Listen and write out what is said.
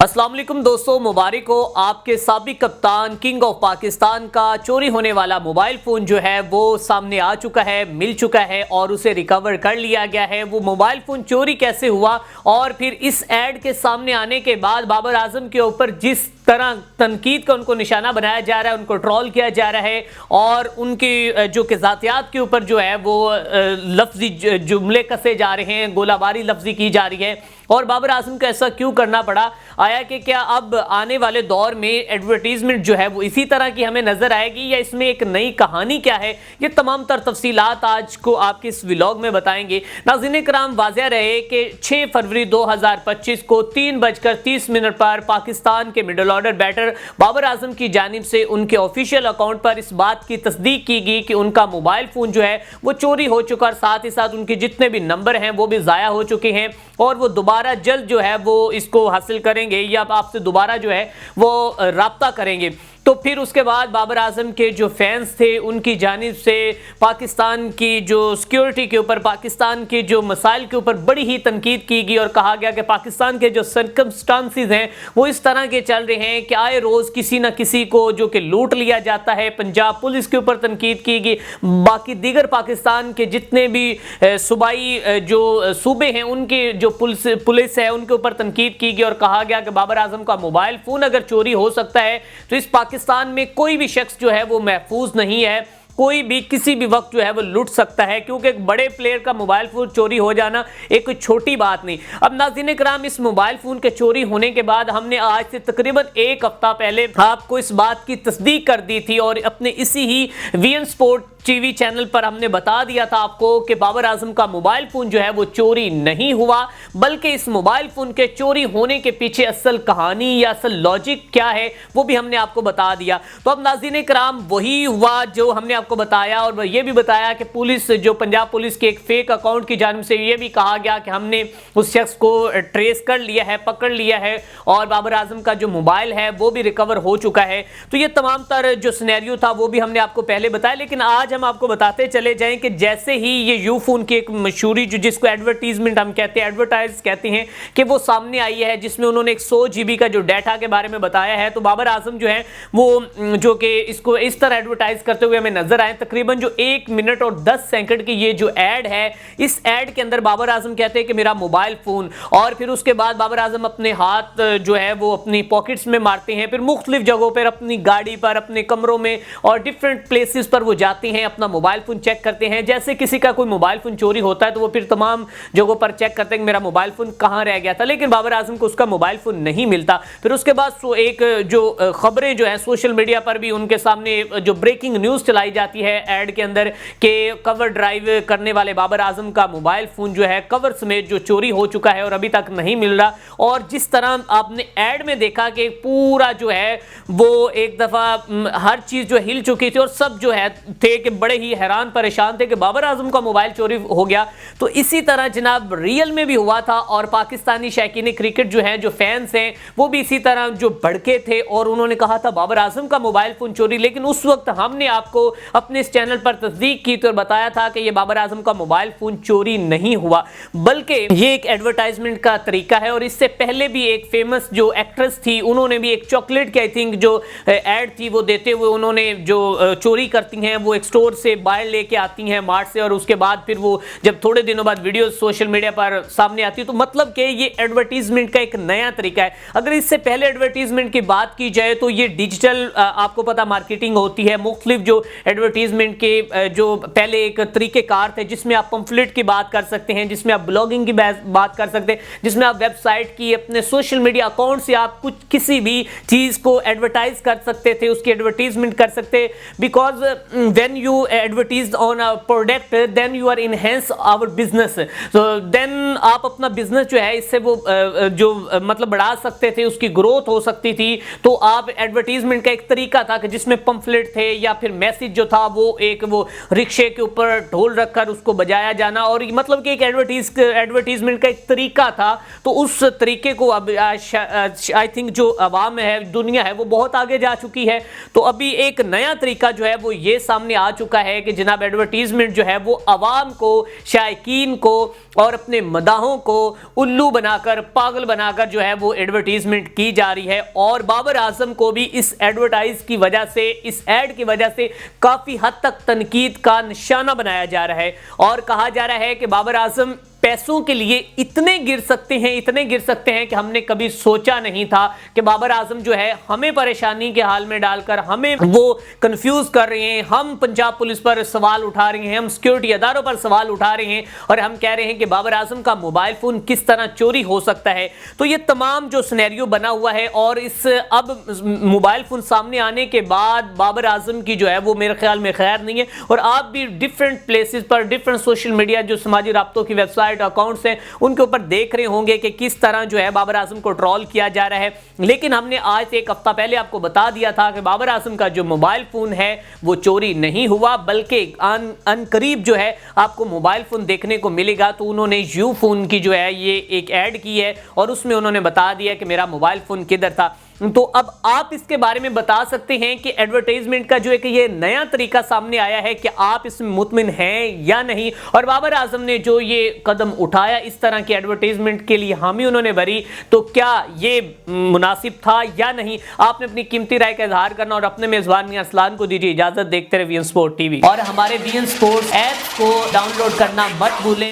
अस्सलाम वालेकुम दोस्तों, मुबारक हो। आपके साबिक कप्तान किंग ऑफ पाकिस्तान का चोरी होने वाला मोबाइल फ़ोन जो है वो सामने आ चुका है, मिल चुका है और उसे रिकवर कर लिया गया है। वो मोबाइल फ़ोन चोरी कैसे हुआ और फिर इस ऐड के सामने आने के बाद बाबर आजम के ऊपर जिस तरह तनकीद का उनको निशाना बनाया जा रहा है, उनको ट्रोल किया जा रहा है और उनकी जो ज़ातियात के ऊपर जो है वो लफ्ज़ी जुमले कसे जा रहे हैं, गोलाबारी लफ्ज़ी की जा रही है। और बाबर आजम को ऐसा क्यों करना पड़ा? आया कि क्या अब आने वाले दौर में एडवर्टीजमेंट जो है वो इसी तरह की हमें नजर आएगी या इसमें एक नई कहानी क्या है? ये तमाम तर तफसीलात आज को आपके इस व्लॉग में बताएंगे। नाज़रीन कराम, वाज़ेह रहे कि 6 फरवरी 2025 को 3:30 पर पाकिस्तान के middle order batter Babar Azam की जानिब से उनके ऑफिशियल अकाउंट पर इस बात की तस्दीक की गई कि उनका मोबाइल फ़ोन जो है वो चोरी हो चुका और साथ ही साथ उनके जितने भी नंबर हैं वो भी ज़ाया हो चुके हैं और वो दोबारा जल्द जो है वो इसको हासिल करेंगे या आपसे दोबारा जो है वो राब्ता करेंगे। तो फिर उसके बाद बाबर आजम के जो फैंस थे उनकी जानिब से पाकिस्तान की जो सिक्योरिटी के ऊपर, पाकिस्तान के जो मसाइल के ऊपर बड़ी ही तनकीद की गई और कहा गया कि पाकिस्तान के जो सर्कमस्टांसिस हैं वो इस तरह के चल रहे हैं कि आए रोज़ किसी न किसी को जो कि लूट लिया जाता है। पंजाब पुलिस के ऊपर तनकीद की गई, बाकी दीगर पाकिस्तान के जितने भी सूबाई जो सूबे हैं उनकी जो पुलिस है उनके ऊपर तनकीद की गई और कहा गया कि बाबर आजम का मोबाइल फ़ोन अगर चोरी हो सकता है तो इस पाकिस्तान में कोई भी शख्स जो है वो महफूज नहीं है, कोई भी किसी भी वक्त जो है वो लूट सकता है, क्योंकि एक बड़े प्लेयर का मोबाइल फ़ोन चोरी हो जाना एक छोटी बात नहीं। अब नाज़रीन कराम, इस मोबाइल फ़ोन के चोरी होने के बाद हमने आज से तकरीबन एक हफ्ता पहले आपको इस बात की तस्दीक कर दी थी और अपने इसी ही वीएन स्पोर्ट टीवी चैनल पर हमने बता दिया था आपको कि बाबर आजम का मोबाइल फ़ोन जो है वो चोरी नहीं हुआ, बल्कि इस मोबाइल फ़ोन के चोरी होने के पीछे असल कहानी या असल लॉजिक क्या है वो भी हमने आपको बता दिया। तो अब नाज़रीन कराम, वही हुआ जो हमने आपको बताया और ये भी बताया कि पुलिस, जो पंजाब पुलिस के एक फेक अकाउंट की जानिब से ये भी कहा गया कि हमने उस शख्स को ट्रेस कर लिया है, पकड़ लिया है और बाबर आजम का जो मोबाइल है वो भी रिकवर हो चुका है। तो ये तमाम तर जो सिनेरियो था वो भी हमने आपको पहले बताया, लेकिन आज हम आपको बताते चले जाएं कि जैसे ही ये यू फोन की एक मशहूरी जो जिसको एडवर्टीजमेंट हम कहते हैं, एडवर्टाइज कहते हैं, कि वो सामने आई है जिसमें उन्होंने 100 GB का जो डाटा के बारे में बताया है। तो बाबर आजम जो है वो जो कि इसको इस तरह एडवर्टाइज करते हुए हमें नजर आए। तकरीबन जो 1 मिनट और 10 सेकंड की ये जो ऐड है, इस ऐड के अंदर बाबर आजम कहते हैं कि मेरा मोबाइल फोन, और फिर उसके बाद बाबर आजम अपने हाथ जो है वो अपनी पॉकेट्स में मारते हैं, फिर मुख्तलिफ जगहों पर, अपनी गाड़ी पर, अपने कमरों में और डिफरेंट प्लेसेस पर वो जाते हैं, अपना मोबाइल फोन चेक करते हैं। जैसे किसी का कोई मोबाइल फोन चोरी होता है तो वो फिर तमाम जगहों पर चेक करते हैं कि मेरा मोबाइल फोन कहां रह गया था, लेकिन बाबर आजम को उसका मोबाइल फोन नहीं मिलता। फिर उसके बाद एक जो खबरें जो है सोशल मीडिया पर भी उनके सामने जो ब्रेकिंग न्यूज चलाई जाती है ऐड के अंदर कि कवर ड्राइव करने वाले बाबर आजम का मोबाइल फोन जो है कवर समेत जो चोरी हो चुका है और अभी तक नहीं मिल रहा। और जिस तरह आपने ऐड में देखा कि पूरा जो है वो एक दफा हर चीज जो हिल चुकी थी और सब जो है थे कि बड़े ही हैरान परेशान थे कि बाबर आजम का मोबाइल चोरी हो गया। तो इसी तरह जनाब रियल में भी हुआ था और पाकिस्तानी शौकीन क्रिकेट जो है, जो फैंस हैं, वो भी इसी तरह जो भड़के थे और उन्होंने कहा था बाबर आजम का मोबाइल फोन चोरी। लेकिन उस वक्त हमने आपको अपने इस चैनल पर तस्दीक की तो बताया था कि ये बाबर आजम का मोबाइल फोन चोरी नहीं हुआ, बल्कि ये एक एडवर्टाइजमेंट का तरीका है। और इससे पहले भी एक फेमस जो एक्ट्रेस थी, उन्होंने भी एक चॉकलेट की आई थिंक जो एड थी वो देते हुए उन्होंने जो चोरी करती हैं वो एक स्टोर से बाहर लेके आती हैं मार्ट से, और उसके बाद फिर वो जब थोड़े दिनों बाद वीडियो सोशल मीडिया पर सामने आती है। तो मतलब कि ये एडवर्टीजमेंट का एक नया तरीका है। अगर इससे पहले एडवर्टीजमेंट की बात की जाए तो ये डिजिटल आपको पता मार्केटिंग होती है, मुख्तलिफ जो एडवर्टीजमेंट के जो पहले एक तरीक़ेकार थे जिसमें आप पंफलेट की बात कर सकते हैं, जिसमें आप ब्लॉगिंग की बात कर सकते हैं, जिसमें आप वेबसाइट की, अपने सोशल मीडिया अकाउंट से आप कुछ किसी भी चीज़ को एडवर्टाइज कर सकते थे, उसकी एडवर्टीजमेंट कर सकते। Because when you advertise on a product then you are enhance our business, तो देन आप अपना बिजनेस जो है इससे वो जो मतलब बढ़ा सकते थे, उसकी ग्रोथ हो सकती थी। तो आप एडवर्टीजमेंट का एक तरीका था कि जिसमें पंफलेट थे या फिर मैसेज जो تھا وہ ایک وہ رکشے کے اوپر ڈھول رکھ کر اس کو بجایا جانا، اور مطلب کہ ایک ایڈورٹیزمنٹ کا ایک طریقہ تھا، تو اس طریقے کو اب آئی تھنک جو عوام ہے، دنیا ہے، وہ بہت آگے جا چکی ہے. تو ابھی ایک نیا طریقہ جو ہے وہ یہ سامنے آ چکا ہے کہ جناب ایڈورٹیزمنٹ جو ہے وہ عوام کو، شائقین کو اور اپنے مداحوں کو الو بنا کر، پاگل بنا کر جو ہے وہ ایڈورٹیزمنٹ کی جا رہی ہے. اور بابر اعظم کو بھی اس ایڈورٹائز کی وجہ سے، اس ایڈ کی وجہ سے کافی حد تک تنقید کا نشانہ بنایا جا رہا ہے، اور کہا جا رہا ہے کہ بابر اعظم پیسوں کے لیے اتنے گر سکتے ہیں کہ ہم نے کبھی سوچا نہیں تھا کہ بابر اعظم جو ہے ہمیں پریشانی کے حال میں ڈال کر ہمیں وہ کنفیوز کر رہے ہیں. ہم پنجاب پولیس پر سوال اٹھا رہے ہیں، ہم سیکیورٹی اداروں پر سوال اٹھا رہے ہیں، اور ہم کہہ رہے ہیں کہ بابر اعظم کا موبائل فون کس طرح چوری ہو سکتا ہے. تو یہ تمام جو سینیریو بنا ہوا ہے، اور اس اب موبائل فون سامنے آنے کے بعد بابر اعظم کی جو ہے وہ میرے خیال میں خیر نہیں ہے. اور آپ بھی ڈیفرنٹ پلیسز پر، ڈیفرنٹ سوشل میڈیا جو سماجی رابطوں کی ویب سائٹ اکاؤنٹس ہیں، ان کے اوپر دیکھ رہے ہوں گے کہ کس طرح جو ہے بابر اعظم کو ٹرول کیا جا رہا ہے. لیکن ہم نے آج سے ایک ہفتہ پہلے آپ کو بتا دیا تھا کہ بابر اعظم کا جو موبائل فون ہے وہ چوری نہیں ہوا، بلکہ ان قریب جو ہے آپ کو موبائل فون دیکھنے کو ملے گا. تو انہوں نے یو فون کی جو ہے یہ ایک ایڈ کی ہے، اور اس میں انہوں نے بتا دیا کہ میرا موبائل فون کدھر تھا. تو اب آپ اس کے بارے میں بتا سکتے ہیں کہ ایڈورٹائزمنٹ کا جو ہے کہ یہ نیا طریقہ سامنے آیا ہے کہ آپ اس میں مطمئن ہیں یا نہیں، اور بابر اعظم نے جو یہ قدم اٹھایا اس طرح کی ایڈورٹائزمنٹ کے لیے حامی انہوں نے بھری، تو کیا یہ مناسب تھا یا نہیں؟ آپ نے اپنی قیمتی رائے کا اظہار کرنا، اور اپنے میزبان میاں اسلان کو دیجیے اجازت. دیکھتے رہے وی این سپورٹ ٹی وی، اور ہمارے وی این سپورٹ ایپ کو ڈاؤن لوڈ کرنا مت بھولیں.